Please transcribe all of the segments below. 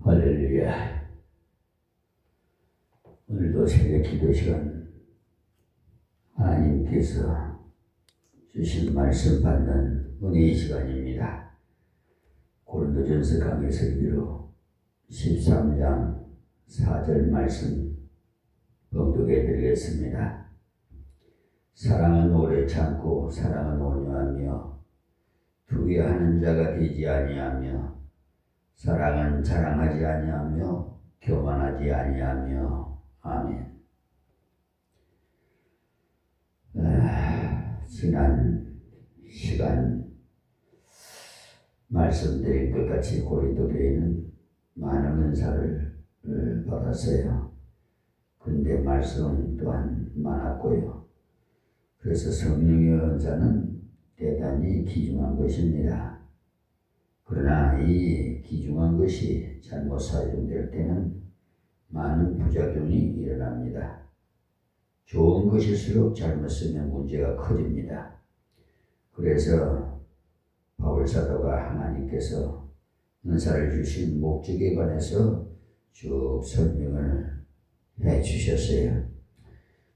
할렐루야. 오늘도 새벽 기도 시간 하나님께서 주신 말씀 받는 은혜의 시간입니다. 고린도전서 강해 설교로 13장 4절 말씀 봉독해 드리겠습니다. 사랑은 오래 참고 사랑은 온유하며 투기하는 자가 되지 아니하며 사랑은 자랑하지 아니하며 교만하지 아니하며. 아멘. 지난 시간 말씀드린 것 같이 고린도 교회는 많은 은사를 받았어요. 근데 말씀 또한 많았고요. 그래서 성령의 은사는 대단히 귀중한 것입니다. 그러나 이 귀중한 것이 잘못 사용될 때는 많은 부작용이 일어납니다. 좋은 것일수록 잘못 쓰면 문제가 커집니다. 그래서 바울 사도가 하나님께서 은사를 주신 목적에 관해서 쭉 설명을 해 주셨어요.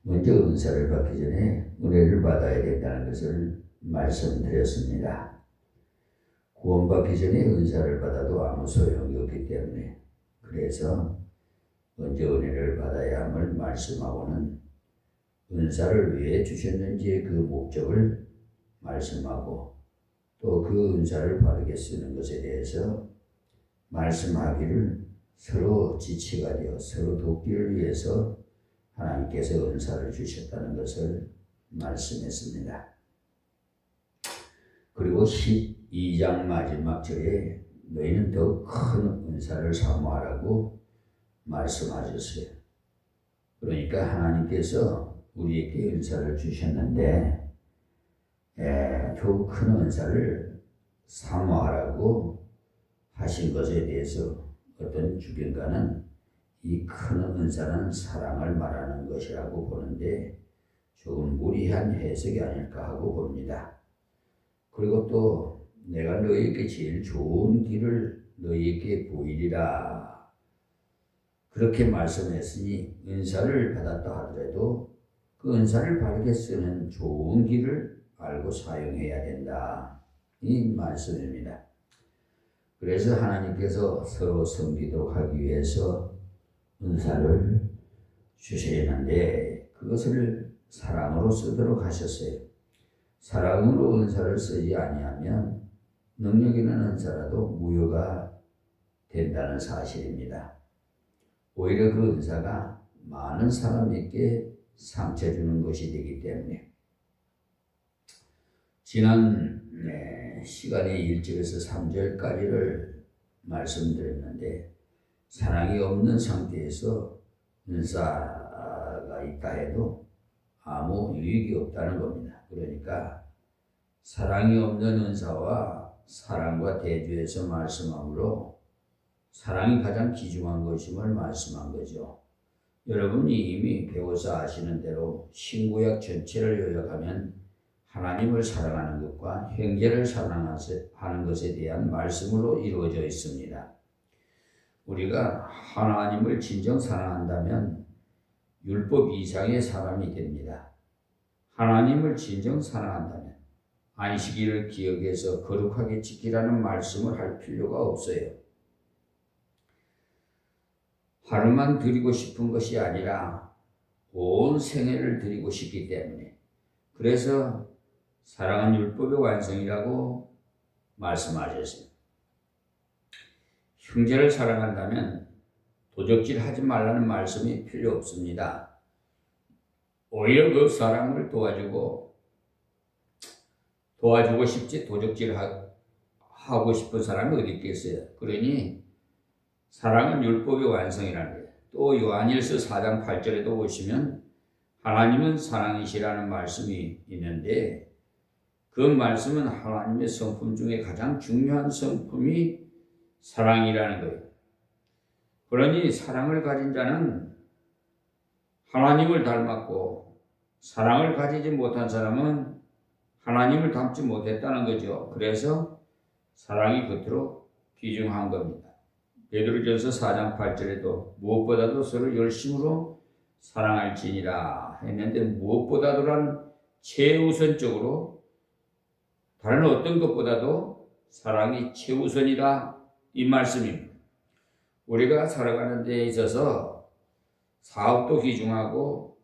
먼저 은사를 받기 전에 은혜를 받아야 된다는 것을 말씀드렸습니다. 구원받기 전에 은사를 받아도 아무 소용이 없기 때문에, 그래서 먼저 은혜를 받아야 함을 말씀하고는 은사를 왜 주셨는지의 그 목적을 말씀하고 또 그 은사를 바르게 쓰는 것에 대해서 말씀하기를 서로 지체가 되어 서로 돕기를 위해서 하나님께서 은사를 주셨다는 것을 말씀했습니다. 그리고 12장 마지막 절에 너희는 더 큰 은사를 사모하라고 말씀하셨어요. 그러니까 하나님께서 우리에게 은사를 주셨는데 더 큰 은사를 사모하라고 하신 것에 대해서 어떤 주변가는 이 큰 은사는 사랑을 말하는 것이라고 보는데 조금 무리한 해석이 아닐까 하고 봅니다. 그리고 또 내가 너희에게 제일 좋은 길을 너희에게 보이리라 그렇게 말씀했으니 은사를 받았다 하더라도 그 은사를 바르게 쓰는 좋은 길을 알고 사용해야 된다, 이 말씀입니다. 그래서 하나님께서 서로 섬기도록 하기 위해서 은사를 주셨는데 그것을 사랑으로 쓰도록 하셨어요. 사랑으로 은사를 쓰지 아니하면 능력 있는 은사라도 무효가 된다는 사실입니다. 오히려 그 은사가 많은 사람에게 상처 주는 것이 되기 때문에 지난 시간에 1절에서 3절까지를 말씀드렸는데 사랑이 없는 상태에서 은사가 있다 해도 아무 유익이 없다는 겁니다. 그러니까 사랑이 없는 은사와 사랑과 대조해서 말씀하므로 사랑이 가장 귀중한 것임을 말씀한 거죠. 여러분이 이미 배워서 아시는 대로 신구약 전체를 요약하면 하나님을 사랑하는 것과 형제를 사랑하는 것에 대한 말씀으로 이루어져 있습니다. 우리가 하나님을 진정 사랑한다면 율법 이상의 사람이 됩니다. 하나님을 진정 사랑한다면 안식일을 기억해서 거룩하게 지키라는 말씀을 할 필요가 없어요. 하루만 드리고 싶은 것이 아니라 온 생애를 드리고 싶기 때문에, 그래서 사랑은 율법의 완성이라고 말씀하셨어요. 형제를 사랑한다면 도적질 하지 말라는 말씀이 필요 없습니다. 오히려 그 사랑을 도와주고 싶지 도적질 하고 싶은 사람이 어디 있겠어요. 그러니 사랑은 율법의 완성이라는 거예요. 또 요한일서 4장 8절에도 보시면 하나님은 사랑이시라는 말씀이 있는데 그 말씀은 하나님의 성품 중에 가장 중요한 성품이 사랑이라는 거예요. 그러니 사랑을 가진 자는 하나님을 닮았고 사랑을 가지지 못한 사람은 하나님을 닮지 못했다는 거죠. 그래서 사랑이 겉으로 비중한 겁니다. 베드로전서 4장 8절에도 무엇보다도 서로 열심으로 사랑할지니라 했는데, 무엇보다도란 최우선적으로 다른 어떤 것보다도 사랑이 최우선이다, 이 말씀입니다. 우리가 살아가는 데 있어서 사업도 귀중하고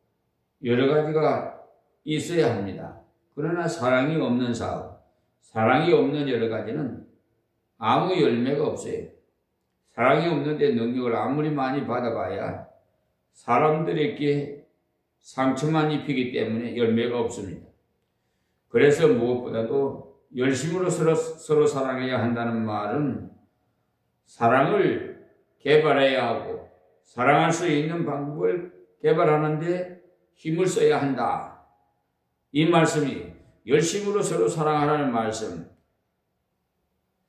여러 가지가 있어야 합니다. 그러나 사랑이 없는 사업, 사랑이 없는 여러 가지는 아무 열매가 없어요. 사랑이 없는데 능력을 아무리 많이 받아봐야 사람들에게 상처만 입히기 때문에 열매가 없습니다. 그래서 무엇보다도 열심으로 서로 사랑해야 한다는 말은 사랑을 개발해야 하고 사랑할 수 있는 방법을 개발하는데 힘을 써야 한다. 이 말씀이 열심으로 서로 사랑하라는 말씀,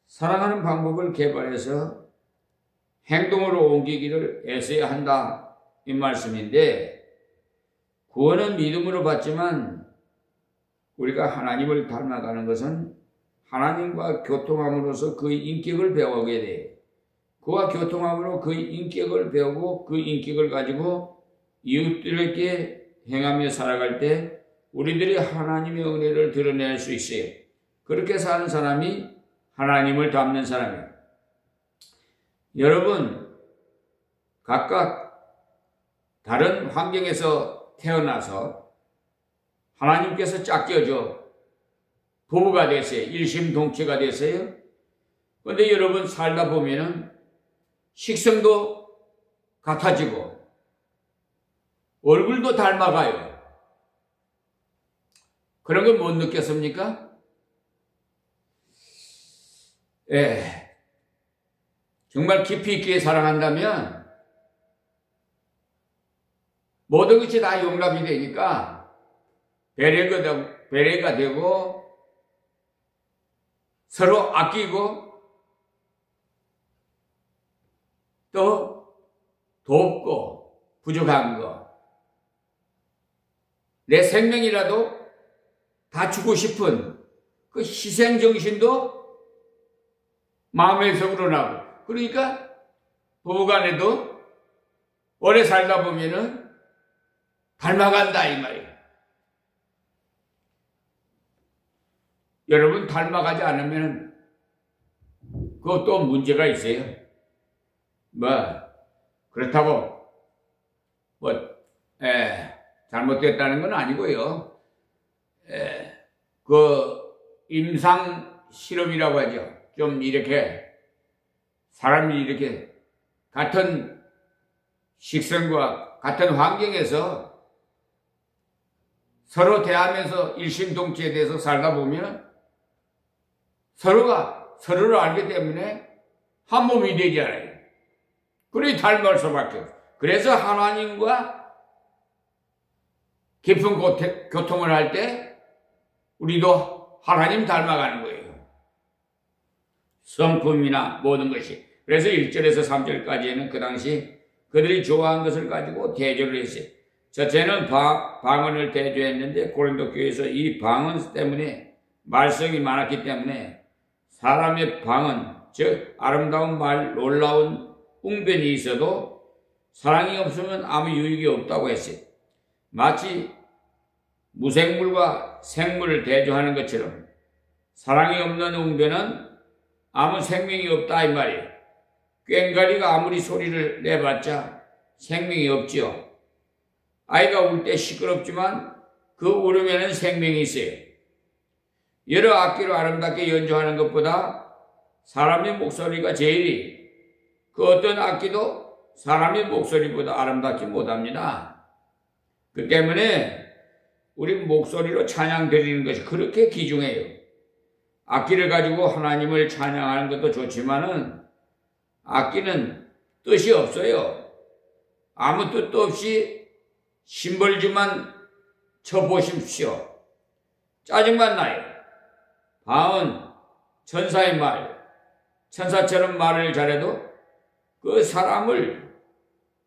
사랑하는 방법을 개발해서 행동으로 옮기기를 애써야 한다, 이 말씀인데, 구원은 믿음으로 받지만 우리가 하나님을 닮아가는 것은 하나님과 교통함으로써 그의 인격을 배우게 돼요. 그와 교통함으로 그의 인격을 배우고 그 인격을 가지고 이웃들에게 행하며 살아갈 때 우리들이 하나님의 은혜를 드러낼 수 있어요. 그렇게 사는 사람이 하나님을 닮는 사람이에요. 여러분, 각각 다른 환경에서 태어나서 하나님께서 짝지어줘 부부가 됐어요. 일심동체가 됐어요. 그런데 여러분 살다 보면은 식성도 같아지고 얼굴도 닮아가요. 그런 거 못 느꼈습니까? 정말 깊이 있게 사랑한다면 모든 것이 다 용납이 되니까 배려가 되고 서로 아끼고 또 돕고 부족한 거, 내 생명이라도 다 주고 싶은 그 희생정신도 마음에서 우러나고, 그러니까 부부간에도 오래 살다 보면은 닮아간다 이 말이에요. 여러분 닮아가지 않으면 그것도 문제가 있어요. 그렇다고 잘못됐다는 건 아니고요. 그 임상 실험이라고 하죠. 좀 이렇게 사람이 이렇게 같은 식성과 같은 환경에서 서로 대하면서 일심동체에 대해서 살다 보면 서로가 서로를 알기 때문에 한 몸이 되잖아요. 그러니 닮을 수밖에 없어요. 그래서 하나님과 깊은 교통을 할 때 우리도 하나님 닮아가는 거예요. 성품이나 모든 것이. 그래서 1절에서 3절까지는 그 당시 그들이 좋아한 것을 가지고 대조를 했어요. 첫째는 방언을 대조했는데 고린도 교회에서 이 방언 때문에 말썽이 많았기 때문에 사람의 방언, 즉 아름다운 말, 놀라운 웅변이 있어도 사랑이 없으면 아무 유익이 없다고 했어요. 마치 무생물과 생물을 대조하는 것처럼 사랑이 없는 웅변은 아무 생명이 없다 이 말이에요. 꽹과리가 아무리 소리를 내봤자 생명이 없지요. 아이가 울 때 시끄럽지만 그 울음에는 생명이 있어요. 여러 악기로 아름답게 연주하는 것보다 사람의 목소리가 제일이, 그 어떤 악기도 사람의 목소리보다 아름답지 못합니다. 그 때문에 우리 목소리로 찬양 드리는 것이 그렇게 귀중해요. 악기를 가지고 하나님을 찬양하는 것도 좋지만은 악기는 뜻이 없어요. 아무 뜻도 없이 심벌지만 쳐보십시오. 짜증만 나요. 방언, 천사의 말, 천사처럼 말을 잘해도 그 사람을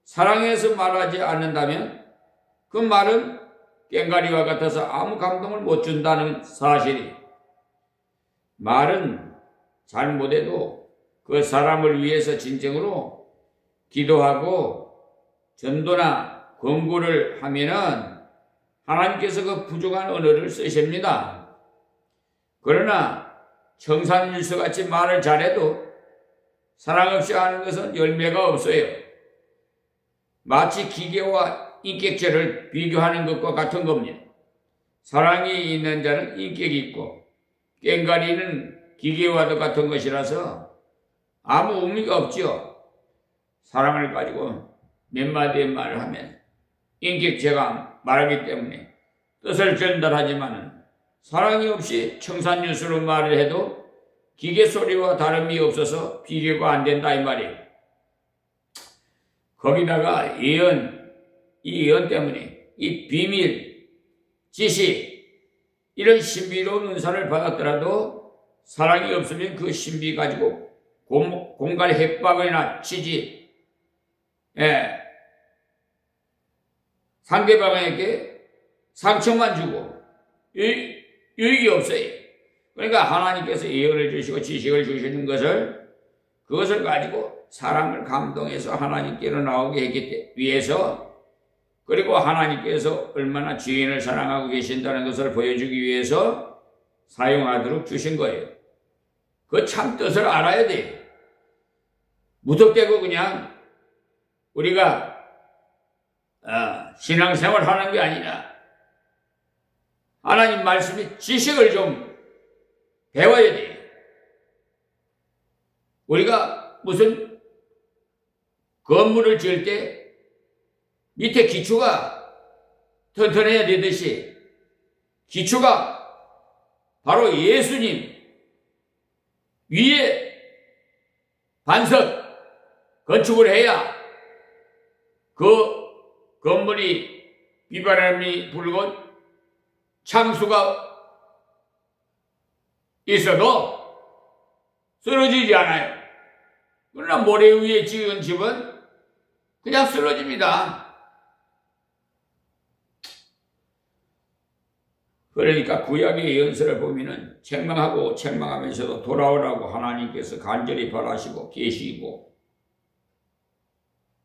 사랑해서 말하지 않는다면 그 말은 꽹과리와 같아서 아무 감동을 못 준다는 사실이, 말은 잘못해도 그 사람을 위해서 진정으로 기도하고 전도나 권고를 하면은 하나님께서 그 부족한 언어를 쓰십니다. 그러나 청산일수같이 말을 잘해도 사랑 없이 하는 것은 열매가 없어요. 마치 기계와 인격체를 비교하는 것과 같은 겁니다. 사랑이 있는 자는 인격이 있고 꽹과리는 기계와도 같은 것이라서 아무 의미가 없죠. 사랑을 가지고 몇 마디의 말을 하면 인격체가 말하기 때문에 뜻을 전달하지만 사랑이 없이 청산유수로 말을 해도 기계 소리와 다름이 없어서 비교가 안 된다 이 말이에요. 거기다가 예언, 이 예언 때문에 이 비밀, 지식, 이런 신비로운 은사를 받았더라도 사랑이 없으면 그 신비 가지고 공갈 협박이나 취지, 상대방에게 상처만 주고 유익이 없어요. 그러니까 하나님께서 예언을 주시고 지식을 주시는 그것을 가지고 사람을 감동해서 하나님께로 나오게 했기 위해서, 그리고 하나님께서 얼마나 죄인을 사랑하고 계신다는 것을 보여주기 위해서 사용하도록 주신 거예요. 그 참 뜻을 알아야 돼요. 무턱대고 그냥 우리가 신앙생활 하는 게 아니라 하나님 말씀의 지식을 좀 배워야 돼요. 우리가 무슨 건물을 지을 때 밑에 기초가 튼튼해야 되듯이 기초가 바로 예수님, 위에 반석 건축을 해야 그 건물이 비바람이 불고 창수가 있어도 쓰러지지 않아요. 그러나 모래 위에 지은 집은 그냥 쓰러집니다. 그러니까 구약의 예언서를 보면은 책망하고 책망하면서도 돌아오라고 하나님께서 간절히 바라시고 계시고,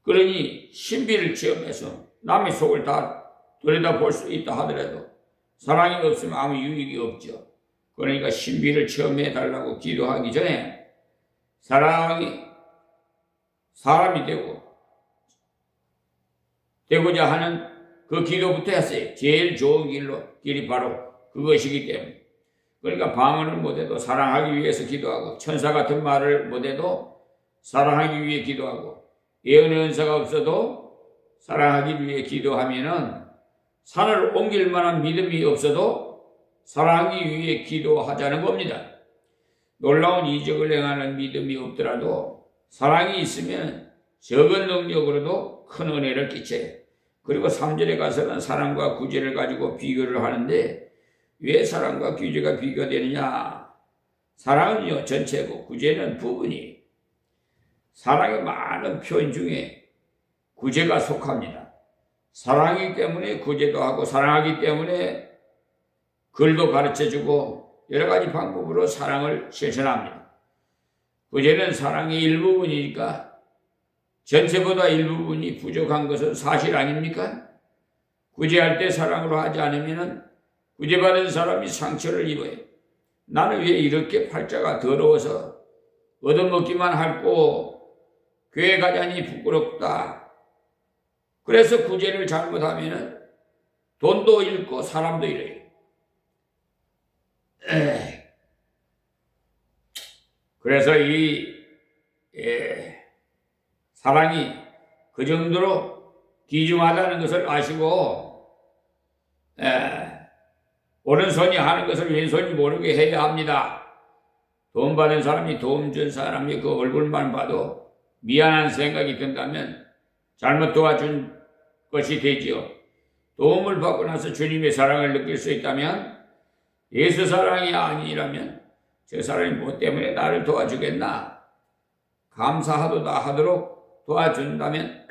그러니 신비를 체험해서 남의 속을 다 들여다볼 수 있다 하더라도 사랑이 없으면 아무 유익이 없죠. 그러니까 신비를 체험해 달라고 기도하기 전에 사랑이 사람이 되고자 하는 그 기도부터 했어요. 제일 좋은 길이 바로 그것이기 때문에. 그러니까 방언을 못해도 사랑하기 위해서 기도하고, 천사 같은 말을 못해도 사랑하기 위해 기도하고, 예언의 은사가 없어도 사랑하기 위해 기도하면은 산을 옮길 만한 믿음이 없어도 사랑하기 위해 기도하자는 겁니다. 놀라운 이적을 행하는 믿음이 없더라도 사랑이 있으면 적은 능력으로도 큰 은혜를 끼쳐요. 그리고 3절에 가서는 사랑과 구제를 가지고 비교를 하는데, 왜 사랑과 구제가 비교되느냐? 사랑은요 전체고 구제는 부분이, 사랑의 많은 표현 중에 구제가 속합니다. 사랑이기 때문에 구제도 하고, 사랑하기 때문에 글도 가르쳐주고 여러 가지 방법으로 사랑을 실천합니다. 구제는 사랑의 일부분이니까 전체보다 일부분이 부족한 것은 사실 아닙니까? 구제할 때 사랑으로 하지 않으면 구제받은 사람이 상처를 입어요. 나는 왜 이렇게 팔자가 더러워서 얻어먹기만 하고 교회 가자니 부끄럽다. 그래서 구제를 잘못하면 돈도 잃고 사람도 잃어요. 그래서 사랑이 그 정도로 귀중하다는 것을 아시고, 오른손이 하는 것을 왼손이 모르게 해야 합니다. 도움 받은 사람이 도움 준 사람이 그 얼굴만 봐도 미안한 생각이 든다면 잘못 도와준 것이 되지요. 도움을 받고 나서 주님의 사랑을 느낄 수 있다면, 예수 사랑이 아니라면 저 사람이 뭐 때문에 나를 도와주겠나? 감사하도다 하도록 도와준다면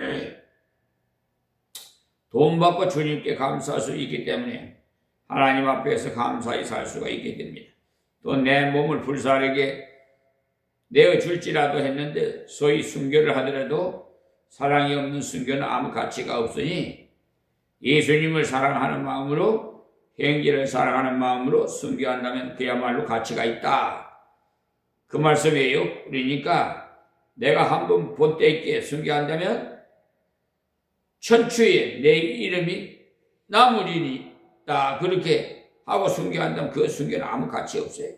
도움받고 주님께 감사할 수 있기 때문에 하나님 앞에서 감사히 살 수가 있게 됩니다. 또 내 몸을 불사르게 내어줄지라도 했는데 소위 순교를 하더라도 사랑이 없는 순교는 아무 가치가 없으니 예수님을 사랑하는 마음으로 행기를 사랑하는 마음으로 순교한다면 그야말로 가치가 있다. 그 말씀이에요. 그러니까 내가 한번 본때 있게 순교한다면 천추에 내 이름이 남으리다. 그렇게 하고 순교한다면 그 순교는 아무 가치 없어요.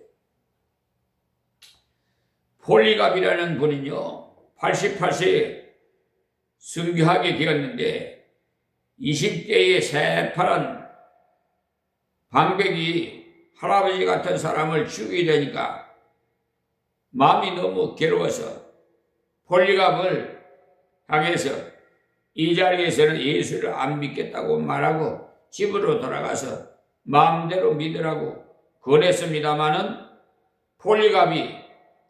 폴리갑이라는 분은요 88세에 순교하게 되었는데 20대의 새파란 방백이 할아버지 같은 사람을 죽이려니까 마음이 너무 괴로워서 폴리갑을 향해서 이 자리에서는 예수를 안 믿겠다고 말하고 집으로 돌아가서 마음대로 믿으라고 권했습니다마는 폴리갑이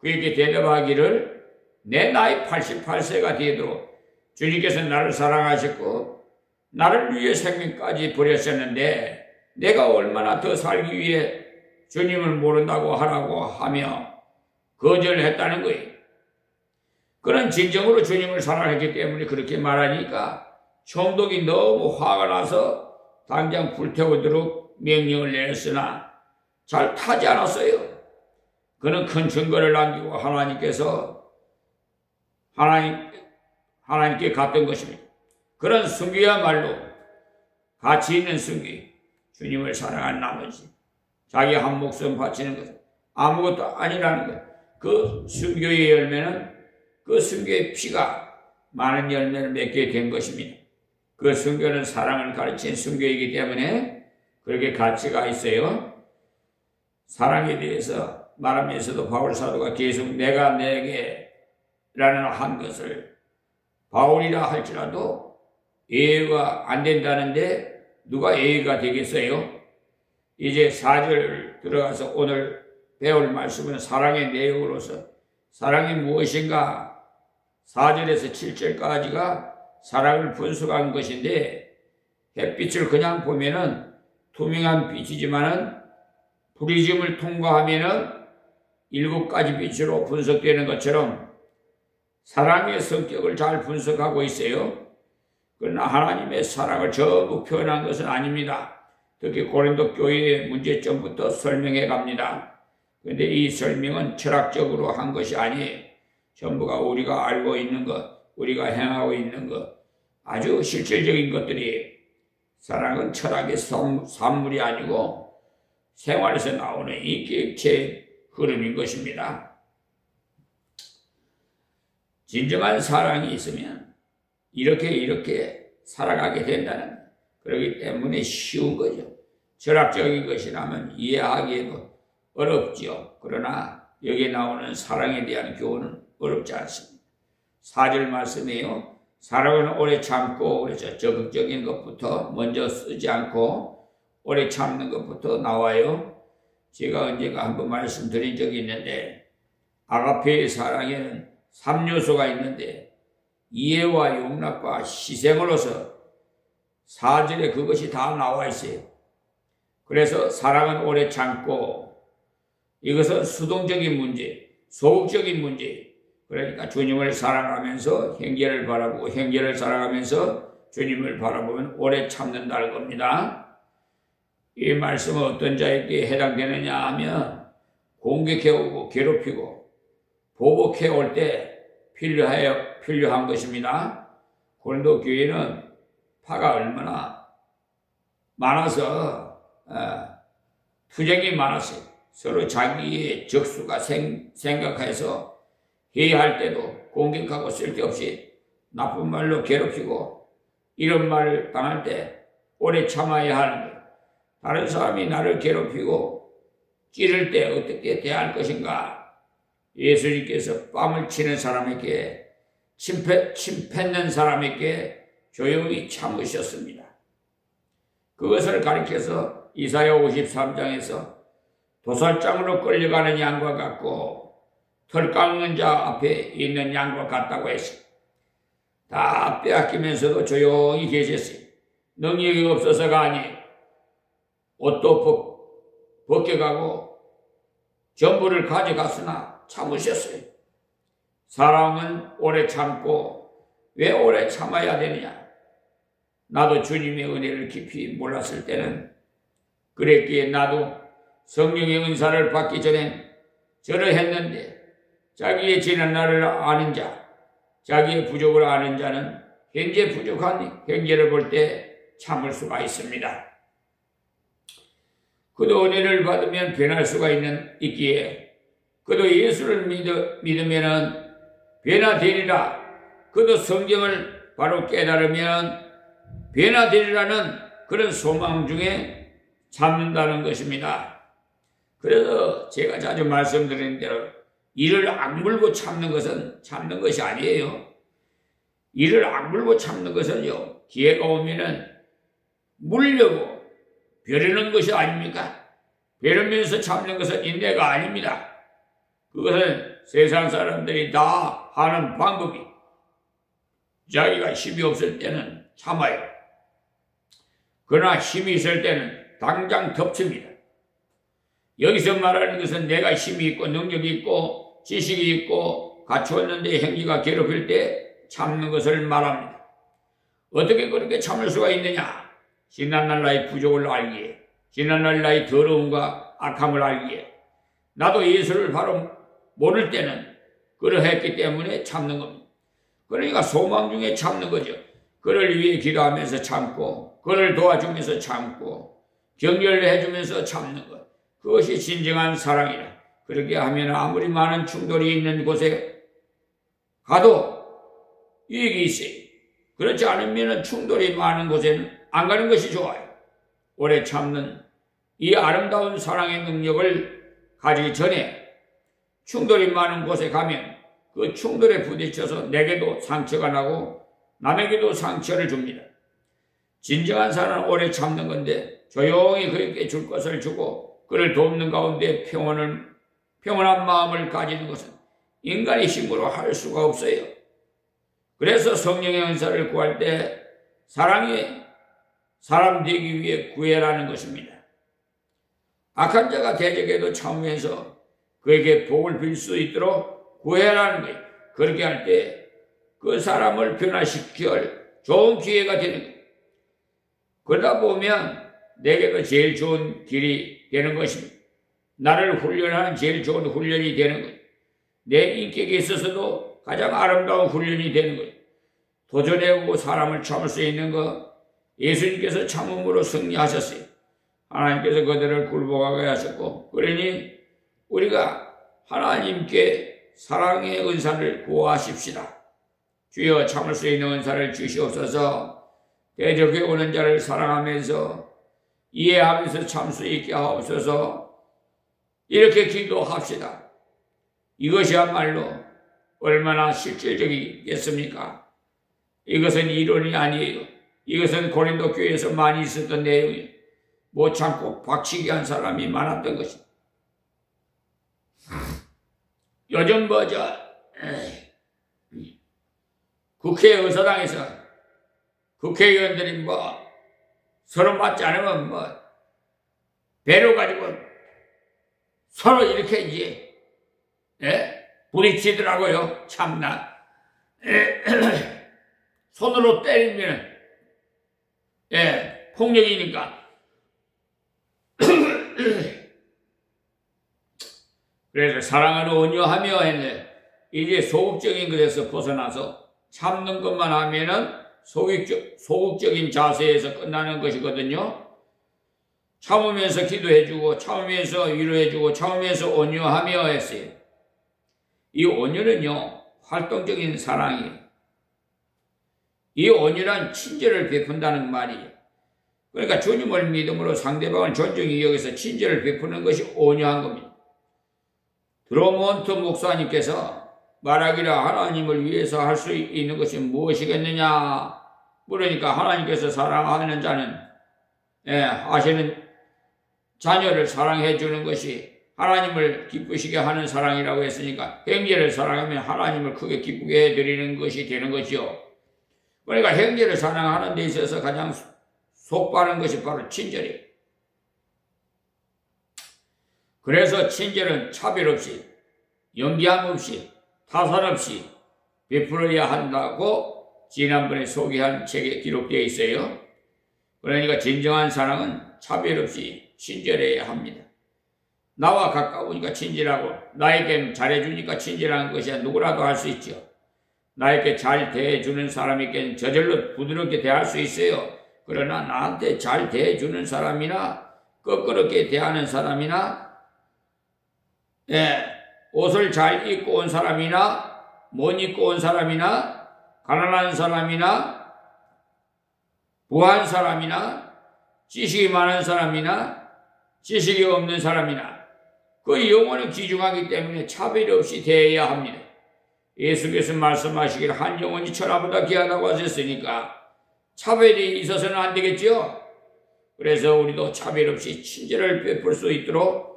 그에게 대답하기를 내 나이 88세가 되도록 주님께서 나를 사랑하셨고 나를 위해 생명까지 버렸었는데 내가 얼마나 더 살기 위해 주님을 모른다고 하라고 하며 거절했다는 거예요. 그는 진정으로 주님을 사랑했기 때문에 그렇게 말하니까 총독이 너무 화가 나서 당장 불태우도록 명령을 내렸으나 잘 타지 않았어요. 그는 큰 증거를 남기고 하나님께 갔던 것입니다. 그런 순교야말로 가치 있는 순교, 주님을 사랑한 나머지 자기 한 목숨 바치는 것은 아무것도 아니라는 것. 그 순교의 열매는 그 순교의 피가 많은 열매를 맺게 된 것입니다. 그 순교는 사랑을 가르친 순교이기 때문에 그렇게 가치가 있어요. 사랑에 대해서 말하면서도 바울 사도가 계속 내가 내게 라는 한 것을 바울이라 할지라도 예의가 안 된다는데 누가 예의가 되겠어요? 이제 4절 들어가서 오늘 배울 말씀은 사랑의 내용으로서 사랑이 무엇인가 4절에서 7절까지가 사랑을 분석한 것인데 햇빛을 그냥 보면은 투명한 빛이지만은 프리즘을 통과하면은 7가지 빛으로 분석되는 것처럼 사랑의 성격을 잘 분석하고 있어요. 그러나 하나님의 사랑을 전부 표현한 것은 아닙니다. 특히 고린도 교회의 문제점부터 설명해 갑니다. 그런데 이 설명은 철학적으로 한 것이 아니에요. 전부가 우리가 알고 있는 것, 우리가 행하고 있는 것, 아주 실질적인 것들이 사랑은 철학의 산물이 아니고 생활에서 나오는 인격체의 흐름인 것입니다. 진정한 사랑이 있으면 이렇게 살아가게 된다는 것. 그렇기 때문에 쉬운 거죠. 철학적인 것이라면 이해하기에도 어렵지요. 그러나 여기에 나오는 사랑에 대한 교훈은 어렵지 않습니다. 4절 말씀이에요. 사랑은 오래 참고 그래서 적극적인 것부터 먼저 쓰지 않고 오래 참는 것부터 나와요. 제가 언젠가 한번 말씀드린 적이 있는데 아가페의 사랑에는 3요소가 있는데 이해와 용납과 희생으로서 4절에 그것이 다 나와 있어요. 그래서 사랑은 오래 참고 이것은 수동적인 문제, 소극적인 문제. 그러니까 주님을 사랑하면서 형제를 바라보고 형제를 사랑하면서 주님을 바라보면 오래 참는다는 겁니다. 이 말씀은 어떤 자에게 해당되느냐 하면 공격해오고 괴롭히고 보복해올 때 필요한 것입니다. 고린도 교회는 파가 얼마나 많아서 투쟁이 많았어요. 서로 자기의 적수가 생각해서 회의할 때도 공격하고 쓸데없이 나쁜 말로 괴롭히고 이런 말을 당할 때 오래 참아야 하는 거예요. 다른 사람이 나를 괴롭히고 찌를 때 어떻게 대할 것인가? 예수님께서 뺨을 치는 사람에게 침 뱉는 사람에게 조용히 참으셨습니다. 그것을 가리켜서 이사야 53장에서 도살장으로 끌려가는 양과 같고 털 깎는 자 앞에 있는 양과 같다고 했어요. 다 빼앗기면서도 조용히 계셨어요. 능력이 없어서가 아니 옷도 벗겨가고 전부를 가져갔으나 참으셨어요. 사랑은 오래 참고 왜 오래 참아야 되느냐? 나도 주님의 은혜를 깊이 몰랐을 때는 그랬기에 나도 성령의 은사를 받기 전에 절을 했는데 자기의 지난 날을 아는 자, 자기의 부족을 아는 자는 현재 부족한 형제를 볼 때 참을 수가 있습니다. 그도 은혜를 받으면 변할 수가 있기에 그도 예수를 믿으면 변화되리라. 그도 성경을 바로 깨달으면 변화되리라는 그런 소망 중에 참는다는 것입니다. 그래서 제가 자주 말씀드리는 대로 이를 악물고 참는 것은 참는 것이 아니에요. 이를 악물고 참는 것은요, 기회가 오면은 물려고 벼르는 것이 아닙니까? 벼르면서 참는 것은 인내가 아닙니다. 그것은 세상 사람들이 다 하는 방법이 자기가 힘이 없을 때는 참아요. 그러나 힘이 있을 때는 당장 덮칩니다. 여기서 말하는 것은 내가 힘이 있고 능력이 있고 지식이 있고 갖추었는데 형제가 괴롭힐 때 참는 것을 말합니다. 어떻게 그렇게 참을 수가 있느냐? 지난날 나의 부족을 알기에, 지난날 나의 더러움과 악함을 알기에, 나도 예수를 바로 모를 때는 그러했기 때문에 참는 겁니다. 그러니까 소망 중에 참는 거죠. 그를 위해 기도하면서 참고, 그를 도와주면서 참고, 격려를 해주면서 참는 것. 그것이 진정한 사랑이라. 그렇게 하면 아무리 많은 충돌이 있는 곳에 가도 유익이 있어요. 그렇지 않으면 충돌이 많은 곳에는 안 가는 것이 좋아요. 오래 참는 이 아름다운 사랑의 능력을 가지기 전에 충돌이 많은 곳에 가면 그 충돌에 부딪혀서 내게도 상처가 나고 남에게도 상처를 줍니다. 진정한 사랑은 오래 참는 건데 조용히 그에게 줄 것을 주고 그를 돕는 가운데 평온한 마음을 가지는 것은 인간의 힘으로 할 수가 없어요. 그래서 성령의 은사를 구할 때 사랑이 사람 되기 위해 구해라는 것입니다. 악한 자가 대적에도 참으면서 그에게 복을 빌 수 있도록 구해라는 거예요. 그렇게 할 때 그 사람을 변화시킬 좋은 기회가 되는 거예요. 그러다 보면 내게도 제일 좋은 길이 되는 것입니다. 나를 훈련하는 제일 좋은 훈련이 되는 거예요. 내 인격에 있어서도 가장 아름다운 훈련이 되는 거예요. 도전해오고 사람을 참을 수 있는 것, 예수님께서 참음으로 승리하셨어요. 하나님께서 그들을 굴복하게 하셨고, 그러니 우리가 하나님께 사랑의 은사를 구하십시다. 주여 참을 수 있는 은사를 주시옵소서. 대적해 오는 자를 사랑하면서 이해하면서 참 수 있게 하옵소서. 이렇게 기도합시다. 이것이야말로 얼마나 실질적이겠습니까? 이것은 이론이 아니에요. 이것은 고린도 교회에서 많이 있었던 내용이에요. 못 참고 박치기 한 사람이 많았던 것입니다. 요즘 국회의사당에서 국회의원들이 서로 맞지 않으면 배로 가지고 서로 이렇게 이제 부딪히더라고요. 참나. 손으로 때리면 폭력이니까. 그래서 사랑은 온유하며 했네. 이제 소극적인 것에서 벗어나서 참는 것만 하면은 소극적인 자세에서 끝나는 것이거든요. 참으면서 기도해주고 참으면서 위로해주고 참으면서 온유하며 했어요. 이 온유는요 활동적인 사랑이에요. 이 온유란 친절을 베푼다는 말이에요. 그러니까 주님을 믿음으로 상대방을 존중히 여기서 친절을 베푸는 것이 온유한 겁니다. 드로몬트 목사님께서 말하기를 하나님을 위해서 할 수 있는 것이 무엇이겠느냐 물으니까 하나님께서 사랑하는 자는 하시는 자녀를 사랑해 주는 것이 하나님을 기쁘시게 하는 사랑이라고 했으니까 형제를 사랑하면 하나님을 크게 기쁘게 해드리는 것이 되는 것이요. 그러니까 형제를 사랑하는 데 있어서 가장 속바른 것이 바로 친절이에요. 그래서 친절은 차별 없이, 연기함 없이, 타산 없이 베풀어야 한다고 지난번에 소개한 책에 기록되어 있어요. 그러니까 진정한 사랑은 차별 없이 친절해야 합니다. 나와 가까우니까 친절하고 나에게 잘해주니까 친절한 것이야 누구라도 할 수 있죠. 나에게 잘 대해주는 사람에게는 저절로 부드럽게 대할 수 있어요. 그러나 나한테 잘 대해주는 사람이나 껄끄럽게 대하는 사람이나 옷을 잘 입고 온 사람이나 못 입고 온 사람이나 가난한 사람이나 부한 사람이나 지식이 많은 사람이나 지식이 없는 사람이나 그 영혼은 귀중하기 때문에 차별 없이 대해야 합니다. 예수께서 말씀하시기를 한 영혼이 천하보다 귀하다고 하셨으니까 차별이 있어서는 안 되겠지요. 그래서 우리도 차별 없이 친절을 베풀 수 있도록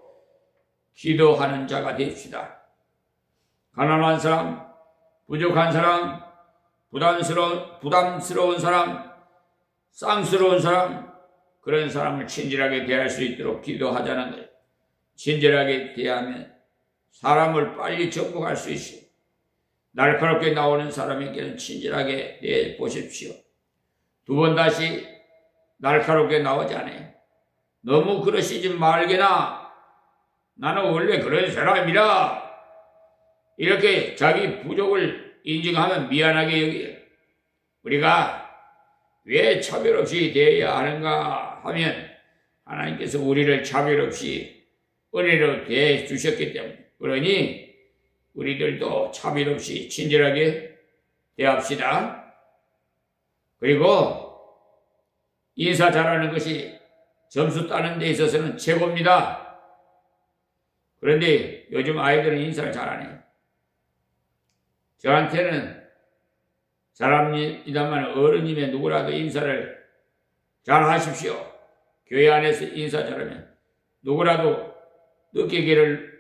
기도하는 자가 됩시다. 가난한 사람, 부족한 사람, 부담스러운 사람, 쌍스러운 사람, 그런 사람을 친절하게 대할 수 있도록 기도하자는 거예요. 친절하게 대하면 사람을 빨리 정복할 수 있어요. 날카롭게 나오는 사람에게는 친절하게 대해 보십시오. 두 번 다시 날카롭게 나오지 않아요. 너무 그러시지 말게나 나는 원래 그런 사람이라 이렇게 자기 부족을 인정하면 미안하게 여겨요. 우리가 왜 차별 없이 대해야 하는가 하면 하나님께서 우리를 차별 없이 은혜로 대해 주셨기 때문에 그러니 우리들도 차별 없이 친절하게 대합시다. 그리고 인사 잘하는 것이 점수 따는 데 있어서는 최고입니다. 그런데 요즘 아이들은 인사를 잘하네요. 저한테는 사람이다만 어른이면 누구라도 인사를 잘 하십시오. 교회 안에서 인사 잘하면 누구라도 느끼기를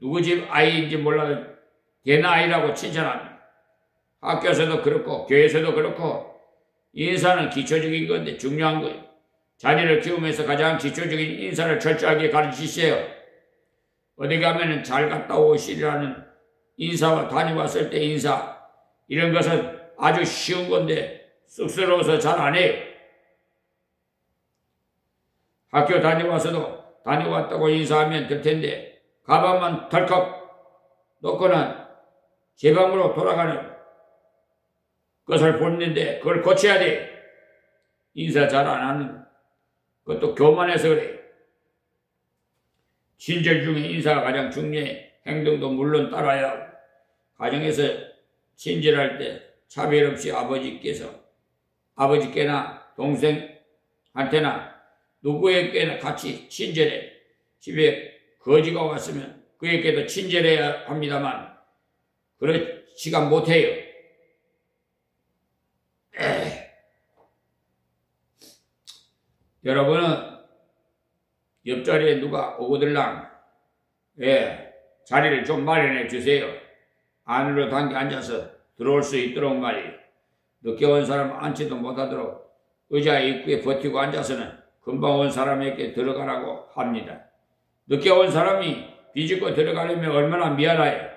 누구 집 아이인지 몰라도 대나 아이라고 칭찬합니다. 학교에서도 그렇고 교회에서도 그렇고 인사는 기초적인 건데 중요한 거예요. 자녀를 키우면서 가장 기초적인 인사를 철저하게 가르치세요. 어디 가면은 잘 갔다 오시라는 인사와 다녀왔을 때 인사 이런 것은 아주 쉬운 건데 쑥스러워서 잘 안 해요. 학교 다녀와서도 다녀왔다고 인사하면 될 텐데 가방만 덜컥 놓고는 제 방으로 돌아가는 것을 보는데 그걸 고쳐야 돼. 인사 잘 안 하는 그것도 교만해서 그래. 친절 중에 인사가 가장 중요해. 행동도 물론 따라야 하고 가정에서 친절할 때 차별 없이 아버지께나 동생한테나 누구에게나 같이 친절해. 집에 거지가 왔으면 그에게도 친절해야 합니다만 그렇지가 못해요. 여러분은 옆자리에 누가 오거들랑 자리를 좀 마련해 주세요. 안으로 당겨 앉아서 들어올 수 있도록 말이에요. 늦게 온 사람 앉지도 못하도록 의자 입구에 버티고 앉아서는 금방 온 사람에게 들어가라고 합니다. 늦게 온 사람이 비집고 들어가려면 얼마나 미안해요.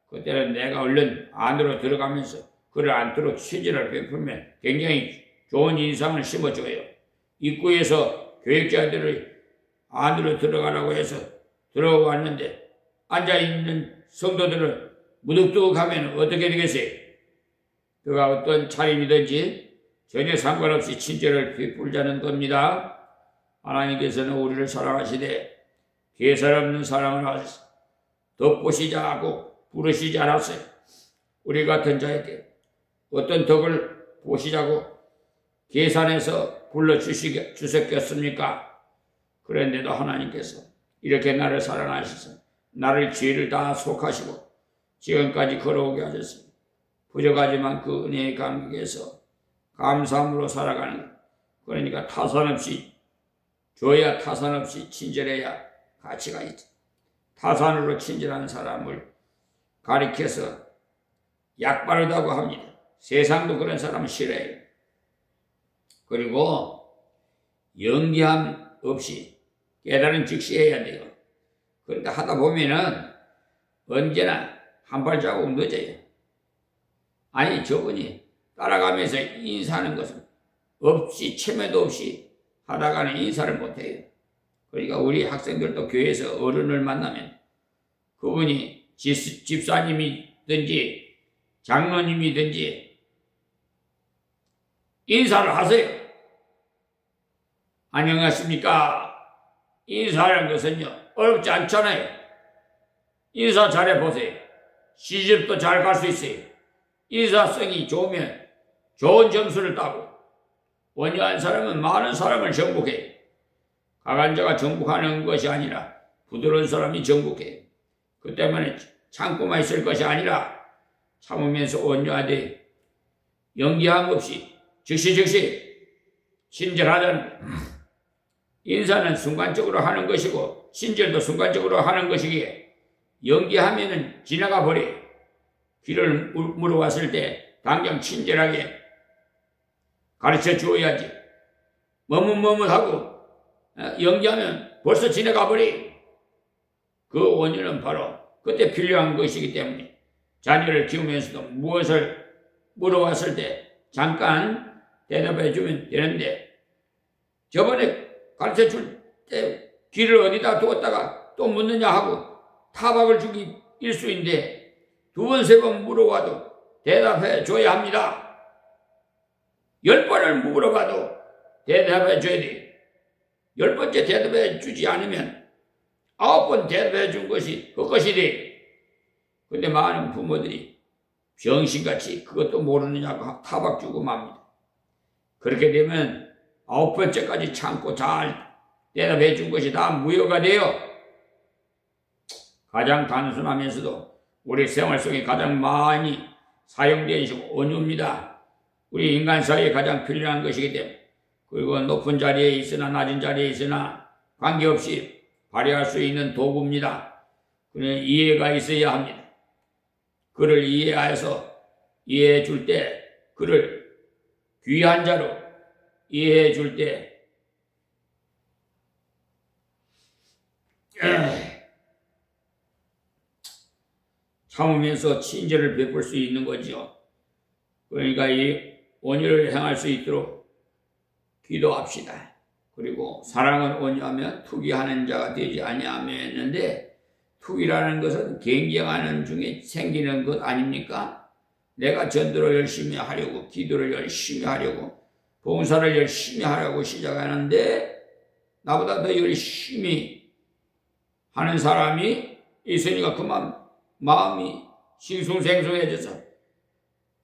그때는 내가 얼른 안으로 들어가면서 그를 앉도록 친절을 베풀면 굉장히 좋은 인상을 심어줘요. 입구에서 교육자들을 안으로 들어가라고 해서 들어왔는데 앉아있는 성도들은 무뚝뚝하면 어떻게 되겠어요? 그가 어떤 차림이든지 전혀 상관없이 친절을 베풀자는 겁니다. 하나님께서는 우리를 사랑하시되 계산 없는 사랑을 하셔서 덕보시자 하고 부르시지 않았어요. 우리 같은 자에게 어떤 덕을 보시자고 계산해서 불러주셨겠습니까? 그런데도 하나님께서 이렇게 나를 사랑하셔서 나를 죄를 다 속하시고 지금까지 걸어오게 하셨습니다. 부족하지만 그 은혜의 감격에서 감사함으로 살아가는, 그러니까 타산 없이 줘야 타산 없이 친절해야 가치가 있죠. 타산으로 친절한 사람을 가리켜서 약바르다고 합니다. 세상도 그런 사람을 싫어해요. 그리고 연기함 없이 깨달은 즉시 해야 돼요. 그러니까 하다 보면은 언제나 한 발자국 늦어요. 아니 저분이 따라가면서 인사하는 것은 없이 체면도 없이 하다가는 인사를 못해요. 그러니까 우리 학생들도 교회에서 어른을 만나면 그분이 집사님이든지 장로님이든지 인사를 하세요. 안녕하십니까? 인사하는 것은요 어렵지 않잖아요. 인사 잘해보세요. 시집도 잘 갈 수 있어요. 인사성이 좋으면 좋은 점수를 따고 온유한 사람은 많은 사람을 정복해요. 강한 자가 정복하는 것이 아니라 부드러운 사람이 정복해요. 그 때문에 참고만 있을 것이 아니라 참으면서 온유하되 연기함 없이 즉시 친절하다는 거예요. 인사는 순간적으로 하는 것이고 친절도 순간적으로 하는 것이기에 연기하면은 지나가 버려요. 길을 물어봤을 때 당장 친절하게 가르쳐 주어야지. 머뭇머뭇하고 연기하면 벌써 지나가 버려요. 그 원인은 바로 그때 필요한 것이기 때문에 자녀를 키우면서도 무엇을 물어봤을 때 잠깐 대답해 주면 되는데 저번에 가르쳐 줄 때 길을 어디다 두었다가 또 묻느냐 하고 타박을 주기 일수인데 두 번, 세 번 물어봐도 대답해 줘야 합니다. 10번을 물어봐도 대답해 줘야 돼요. 10번째 대답해 주지 않으면 9번 대답해 준 것이 그것이 돼요. 근데 많은 부모들이 병신같이 그것도 모르느냐고 타박 주고 맙니다. 그렇게 되면 9번째까지 참고 잘 대답해 준 것이 다 무효가 돼요. 가장 단순하면서도 우리 생활 속에 가장 많이 사용되는 온유입니다. 우리 인간 사이에 가장 필요한 것이기 때문에 그리고 높은 자리에 있으나 낮은 자리에 있으나 관계없이 발휘할 수 있는 도구입니다. 그는 이해가 있어야 합니다. 그를 이해해서 이해해 줄 때 그를 귀한 자로 이해해 줄 때 참으면서 친절을 베풀 수 있는 거죠. 그러니까 이 온유를 행할 수 있도록 기도합시다. 그리고 사랑은 온유하면 투기하는 자가 되지 아니하며 했는데 투기라는 것은 경쟁하는 중에 생기는 것 아닙니까? 내가 전도를 열심히 하려고 기도를 열심히 하려고 봉사를 열심히 하려고 시작하는데 나보다 더 열심히 하는 사람이 있으니까 그만 마음이 싱숭생숭해져서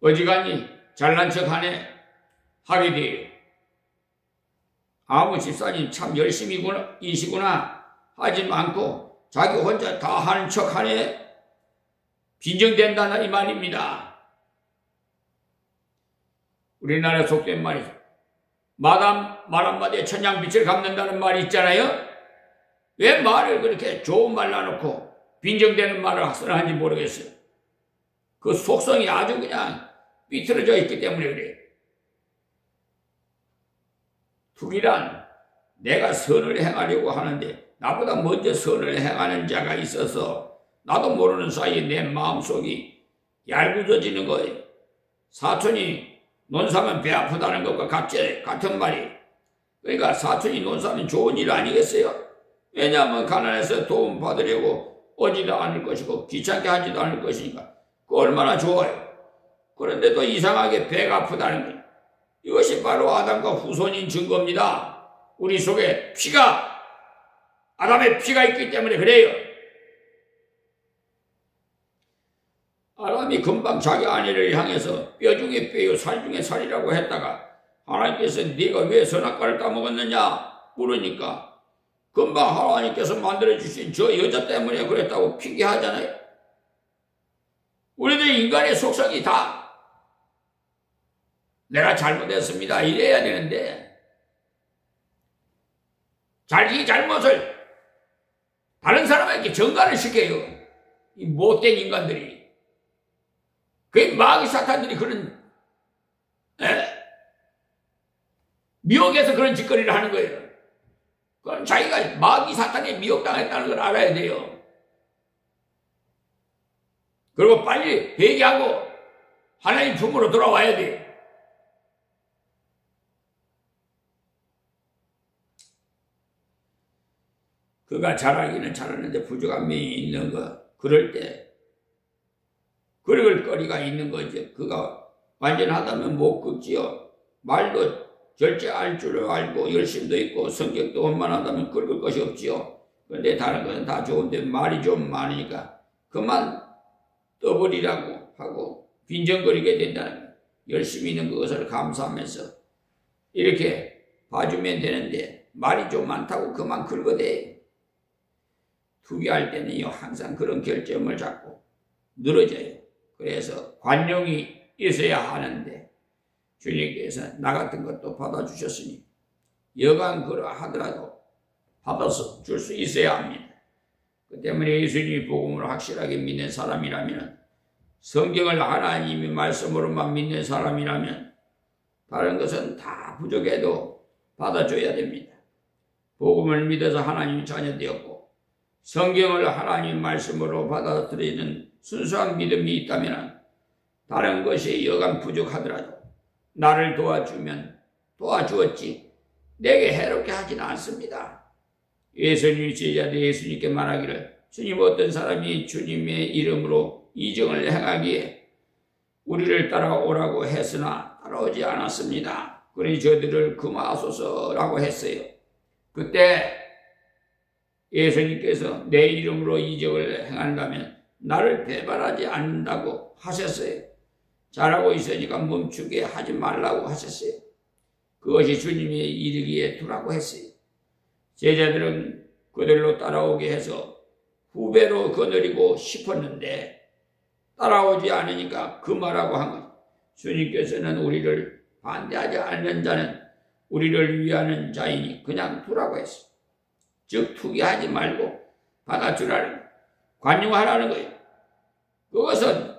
어지간히 잘난 척하네 하게 돼요. 아무 집사님 참 열심히이시구나 하지 않고 자기 혼자 다 하는 척하네 빈정된다는 이 말입니다. 우리나라에 속된 말이죠. 말 한마디에 천냥빛을 갚는다는 말이 있잖아요. 왜 말을 그렇게 좋은 말 놔놓고 빈정되는 말을 하는지 모르겠어요. 그 속성이 아주 그냥 삐뚤어져 있기 때문에 그래요. 투기란 내가 선을 행하려고 하는데 나보다 먼저 선을 행하는 자가 있어서 나도 모르는 사이에 내 마음속이 얄궂어지는 거예요. 사촌이 논사면 배 아프다는 것과 같은 말이에요. 그러니까 사촌이 논사면 좋은 일 아니겠어요? 왜냐하면 가난해서 도움 받으려고 오지도 않을 것이고 귀찮게 하지도 않을 것이니까 그 얼마나 좋아요. 그런데도 이상하게 배가 아프다는 거예요. 이것이 바로 아담과 후손인 증거입니다. 우리 속에 아담의 피가 있기 때문에 그래요. 아담이 금방 자기 아내를 향해서 뼈 중에 뼈요 살 중에 살이라고 했다가 하나님께서 네가 왜 선악과를 따먹었느냐 물으니까 금방 하나님께서 만들어주신 저 여자 때문에 그랬다고 핑계하잖아요. 우리들 인간의 속성이 다 내가 잘못했습니다 이래야 되는데 자기 잘못을 다른 사람에게 전가를 시켜요. 이 못된 인간들이. 그 마귀 사탄들이 그런 미혹에서 그런 짓거리를 하는 거예요. 그건 자기가 마귀 사탄에 미혹당했다는 걸 알아야 돼요. 그리고 빨리 회개하고 하나님 품으로 돌아와야 돼. 그가 잘하기는 잘하는데 부족함이 있는 것, 그럴 때 그럴 거리가 있는 거죠. 그가 완전하다면 못 긁지요. 말도 절제할 줄 알고 열심도 있고 성격도 원만하다면 긁을 것이 없지요. 그런데 다른 것은 다 좋은데 말이 좀 많으니까 그만 떠버리라고 하고 빈정거리게 된다는 거예요. 열심히 있는 그것을 감사하면서 이렇게 봐주면 되는데 말이 좀 많다고 그만 긁어대. 투기할 때는요 항상 그런 결점을 잡고 늘어져요. 그래서 관용이 있어야 하는데 주님께서 나 같은 것도 받아주셨으니 여간 그러하더라도 받아서 줄 수 있어야 합니다. 그 때문에 예수님이 복음을 확실하게 믿는 사람이라면, 성경을 하나님의 말씀으로만 믿는 사람이라면 다른 것은 다 부족해도 받아줘야 됩니다. 복음을 믿어서 하나님의 자녀 되었고 성경을 하나님의 말씀으로 받아들이는 순수한 믿음이 있다면 다른 것이 여간 부족하더라도 나를 도와주면 도와주었지 내게 해롭게 하지는 않습니다. 예수님이 제자들 예수님께 말하기를 주님 어떤 사람이 주님의 이름으로 이적을 행하기에 우리를 따라오라고 했으나 따라오지 않았습니다. 그러니 저들을 금하소서라고 했어요. 그때 예수님께서 내 이름으로 이적을 행한다면 나를 배반하지 않는다고 하셨어요. 잘하고 있으니까 멈추게 하지 말라고 하셨어요. 그것이 주님이 이르기에 두라고 했어요. 제자들은 그들로 따라오게 해서 후배로 거느리고 싶었는데 따라오지 않으니까 금하라고 한 거예요. 주님께서는 우리를 반대하지 않는 자는 우리를 위하는 자이니 그냥 두라고 했어요. 즉 투기하지 말고 받아주라는 거예요. 관용하라는 거예요. 그것은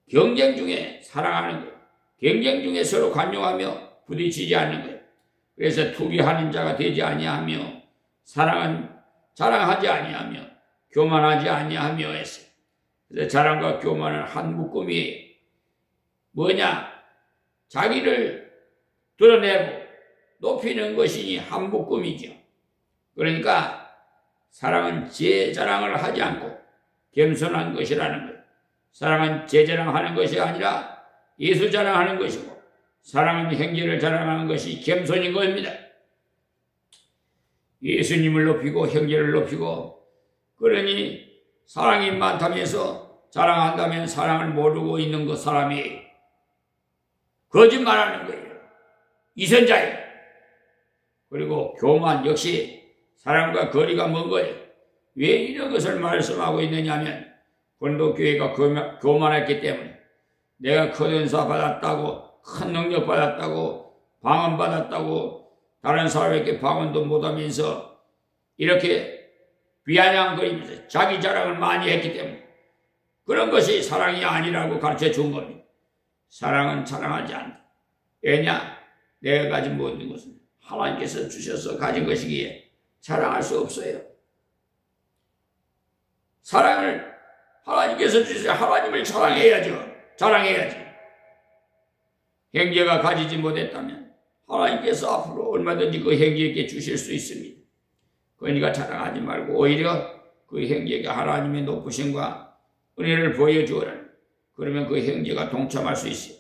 경쟁 중에 사랑하는 거예요. 경쟁 중에 서로 관용하며 부딪히지 않는 거예요. 그래서 투기하는 자가 되지 아니하며 사랑은 자랑하지 아니하며 교만하지 아니하며 했어요. 그래서 자랑과 교만은 한 묶음이 뭐냐? 자기를 드러내고 높이는 것이니 한 묶음이죠. 그러니까 사랑은 제 자랑을 하지 않고 겸손한 것이라는 거예요. 사랑은 제 자랑하는 것이 아니라 예수 자랑하는 것이고 사랑은 형제를 자랑하는 것이 겸손인 겁니다. 예수님을 높이고 형제를 높이고 그러니 사랑이 많다면서 자랑한다면 사랑을 모르고 있는 그 사람이 거짓말하는 거예요. 이선자예요. 그리고 교만 역시 사랑과 거리가 먼 거예요. 왜 이런 것을 말씀하고 있느냐면 고린도교회가 교만했기 때문에 내가 큰 은사 받았다고 큰 능력 받았다고 방언 받았다고 다른 사람에게 방언도 못하면서 이렇게 비아냥거리면서 자기 자랑을 많이 했기 때문에 그런 것이 사랑이 아니라고 가르쳐 준 겁니다. 사랑은 자랑하지 않는다. 왜냐? 내가 가진 모든 것은 하나님께서 주셔서 가진 것이기에 자랑할 수 없어요. 사랑을 하나님께서 주셔서 하나님을 자랑해야죠. 자랑해야지. 형제가 가지지 못했다면 하나님께서 앞으로 얼마든지 그 형제에게 주실 수 있습니다. 그러니까 자랑하지 말고 오히려 그 형제에게 하나님의 높으심과 은혜를 보여주어라. 그러면 그 형제가 동참할 수 있어요.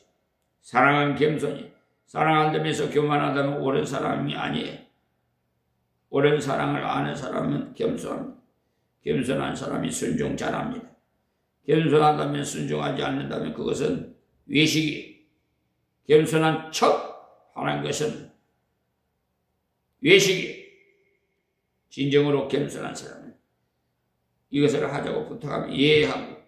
사랑은 겸손이, 사랑한다면서 교만한다면 옳은 사람이 아니에요. 옳은 사랑을 아는 사람은 겸손합니다. 겸손한 사람이 순종 잘합니다. 겸손하다면 순종하지 않는다면 그것은 외식이에요. 겸손한 척 하는 것은 외식이에요. 진정으로 겸손한 사람은 이것을 하자고 부탁하면 이해하고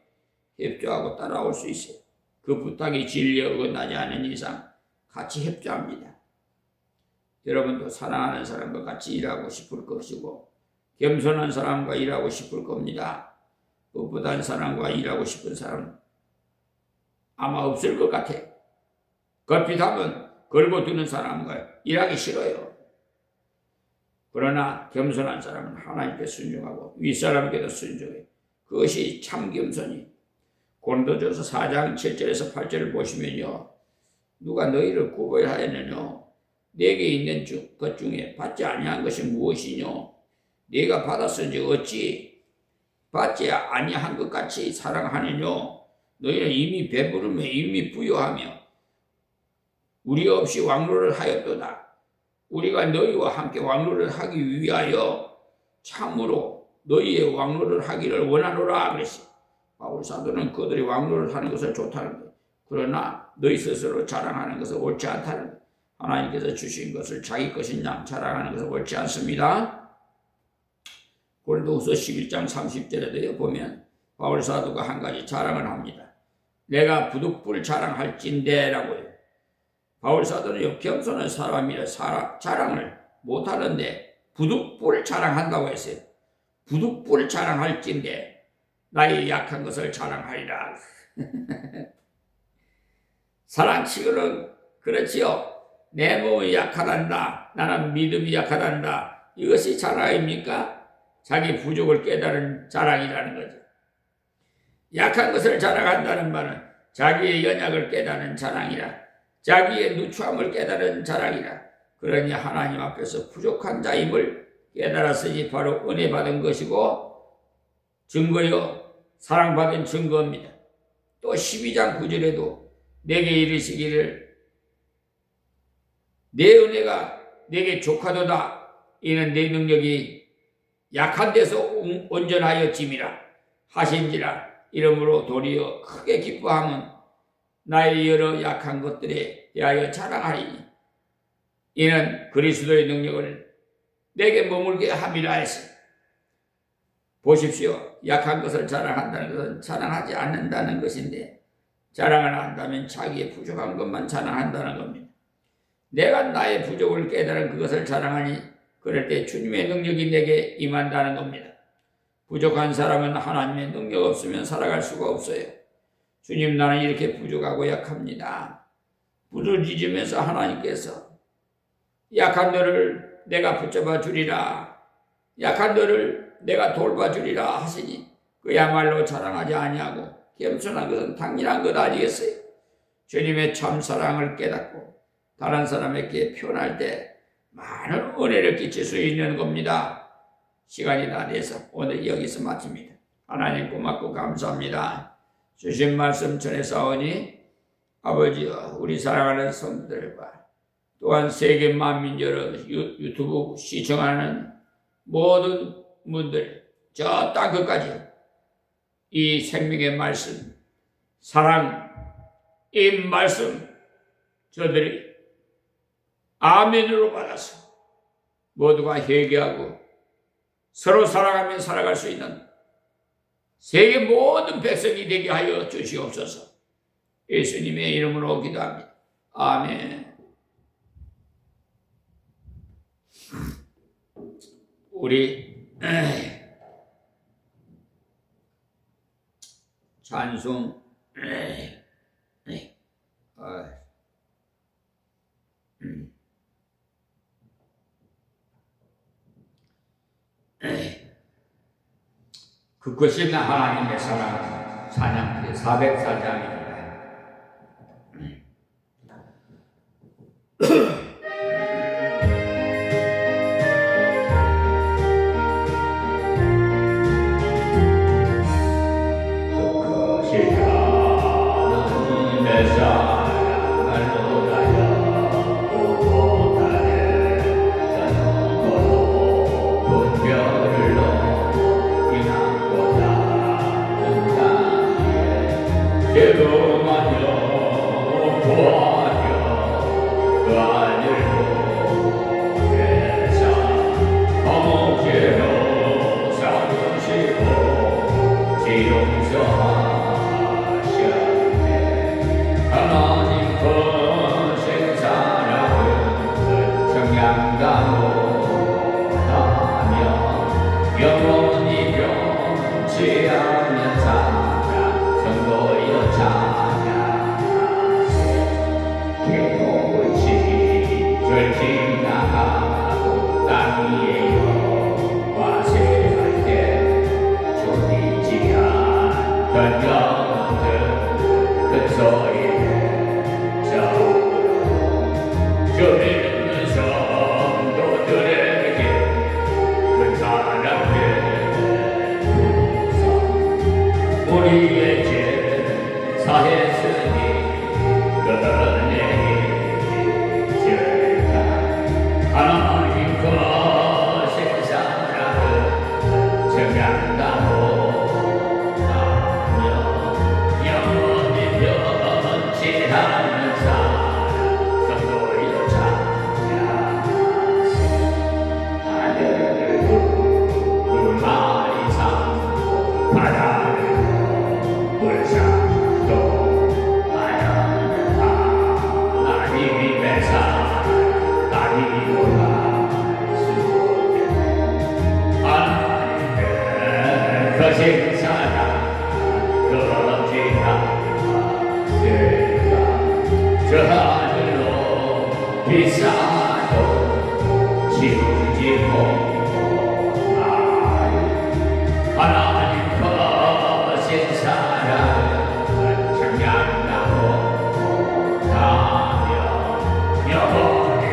협조하고 따라올 수 있어요. 그 부탁이 진리에 어긋나지 않은 이상 같이 협조합니다. 여러분도 사랑하는 사람과 같이 일하고 싶을 것이고 겸손한 사람과 일하고 싶을 겁니다. 뻣뻣한 사람과 일하고 싶은 사람은 아마 없을 것 같아요. 걸핏하면 걸고 드는 사람과 일하기 싫어요. 그러나 겸손한 사람은 하나님께 순종하고 윗사람에게도 순종해. 그것이 참 겸손이. 고린도전서 4장 7절에서 8절을 보시면요. 누가 너희를 구별하였느뇨? 내게 있는 것 중에 받지 아니한 것이 무엇이뇨? 네가 받았은지 어찌 받지 아니한 것 같이 사랑하느뇨? 너희는 이미 배부르며 이미 부유하며 우리 없이 왕노를 하였도다. 우리가 너희와 함께 왕노를 하기 위하여 참으로 너희의 왕노를 하기를 원하노라 그랬어요. 바울 사도는 그들이 왕노를 하는 것을 좋다는 거예요. 그러나 너희 스스로 자랑하는 것은 옳지 않다는 거예요. 하나님께서 주신 것을 자기 것인 양 자랑하는 것은 옳지 않습니다. 고린도후서 11장 30절에도 보면 바울 사도가 한 가지 자랑을 합니다. 내가 부득불 자랑할진대라고요. 바울 사도는 겸손한 사람이라 자랑을 못하는데 부득불 자랑한다고 했어요. 부득불 자랑할진대 나의 약한 것을 자랑하리라. 사랑치고는 그렇지요. 내 몸이 약하단다. 나는 믿음이 약하단다. 이것이 자랑입니까? 자기 부족을 깨달은 자랑이라는 거죠. 약한 것을 자랑한다는 말은 자기의 연약을 깨달은 자랑이라. 자기의 누추함을 깨달은 자랑이라. 그러니 하나님 앞에서 부족한 자임을 깨달았으니 바로 은혜 받은 것이고 증거요 사랑받은 증거입니다. 또 12장 9절에도 내게 이르시기를 내 은혜가 내게 족하도다. 이는 내 능력이 약한 데서 온전하였짐이라 하신지라. 이러므로 도리어 크게 기뻐함은 나의 여러 약한 것들에 대하여 자랑하리니 이는 그리스도의 능력을 내게 머물게 함이라 했어. 보십시오. 약한 것을 자랑한다는 것은 자랑하지 않는다는 것인데 자랑을 한다면 자기의 부족한 것만 자랑한다는 겁니다. 내가 나의 부족을 깨달은 그것을 자랑하니 그럴 때 주님의 능력이 내게 임한다는 겁니다. 부족한 사람은 하나님의 능력 없으면 살아갈 수가 없어요. 주님 나는 이렇게 부족하고 약합니다. 부르짖으면서 하나님께서 약한 너를 내가 붙잡아 주리라. 약한 너를 내가 돌봐 주리라 하시니 그야말로 자랑하지 아니하고 겸손한 것은 당연한 것 아니겠어요? 주님의 참 사랑을 깨닫고 다른 사람에게 표현할 때 많은 은혜를 끼칠 수 있는 겁니다. 시간이 다 돼서 오늘 여기서 마칩니다. 하나님 고맙고 감사합니다. 주신 말씀 전해사오니 아버지여 우리 사랑하는 성도들과 또한 세계 만민족을 유튜브 시청하는 모든 분들 저 땅끝까지 이 생명의 말씀 사랑 이 말씀 저들이 아멘으로 받아서 모두가 회개하고 서로 사랑하며 살아갈 수 있는 세계 모든 백성이 되게 하여 주시옵소서. 예수님의 이름으로 기도합니다. 아멘. 우리 찬송 그것이 하나님의 사랑 찬양기 404장입니다. 길 나가고 땅 위에 사랑의 우리의 죄 사했으니 그네의 죄가 하나님 거신 사랑을 정량하고 하며 영원히 변치하는 사랑 성도여 찬양하세 하늘을 구름마리 상 바다를 물상도 하나님의 사랑 다리로가 하나님의 거신 사랑 거짓하세가 저 하늘로 비싸도 지우지 못하리 하나님 거신 사랑을 정량하고 하며 영원히